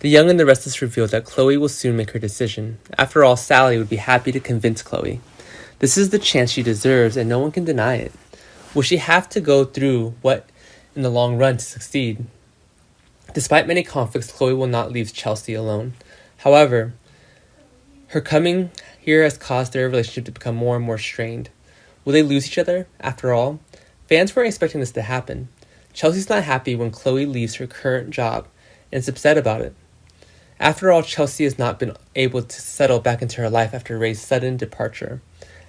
The Young and the Restless reveal that Chloe will soon make her decision. After all, Sally would be happy to convince Chloe. This is the chance she deserves, and no one can deny it. Will she have to go through what in the long run to succeed? Despite many conflicts, Chloe will not leave Chelsea alone. However, her coming here has caused their relationship to become more and more strained. Will they lose each other, after all? Fans weren't expecting this to happen. Chelsea's not happy when Chloe leaves her current job and is upset about it. After all, Chelsea has not been able to settle back into her life after Ray's sudden departure.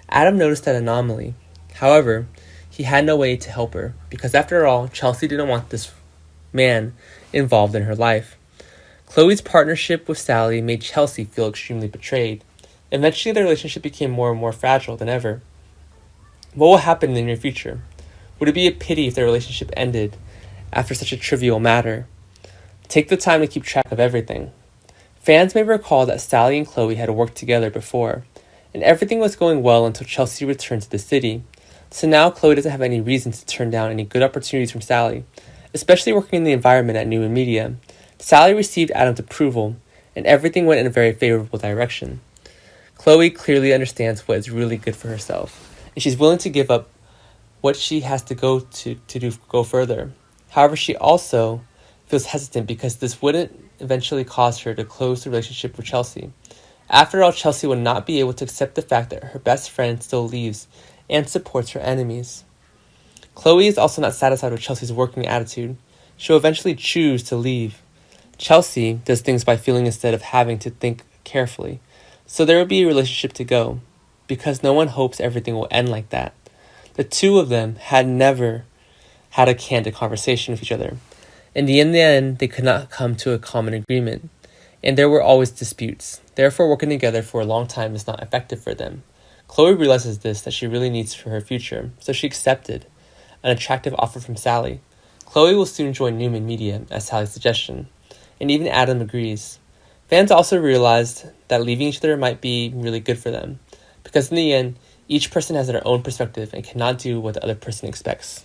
Adam noticed that anomaly. However, he had no way to help her, because after all, Chelsea didn't want this man involved in her life. Chloe's partnership with Sally made Chelsea feel extremely betrayed. Eventually, their relationship became more and more fragile than ever. What will happen in the near future? Would it be a pity if their relationship ended after such a trivial matter? Take the time to keep track of everything. Fans may recall that Sally and Chloe had worked together before, and everything was going well until Chelsea returned to the city. So now Chloe doesn't have any reason to turn down any good opportunities from Sally, especially working in the environment at Newman Media. Sally received Adam's approval, and everything went in a very favorable direction. Chloe clearly understands what is really good for herself, and she's willing to give up what she has to go further. However, she also feels hesitant because this wouldn't eventually cause her to close the relationship with Chelsea. After all, Chelsea would not be able to accept the fact that her best friend still leaves and supports her enemies. Chloe is also not satisfied with Chelsea's working attitude. She'll eventually choose to leave. Chelsea does things by feeling instead of having to think carefully. So there will be a relationship to go, because no one hopes everything will end like that. The two of them had never had a candid conversation with each other. And in the end, they could not come to a common agreement, and there were always disputes. Therefore, working together for a long time is not effective for them. Chloe realizes this, that she really needs for her future, so she accepted an attractive offer from Sally. Chloe will soon join Newman Media, at Sally's suggestion, and even Adam agrees. Fans also realized that leaving each other might be really good for them, because in the end, each person has their own perspective and cannot do what the other person expects.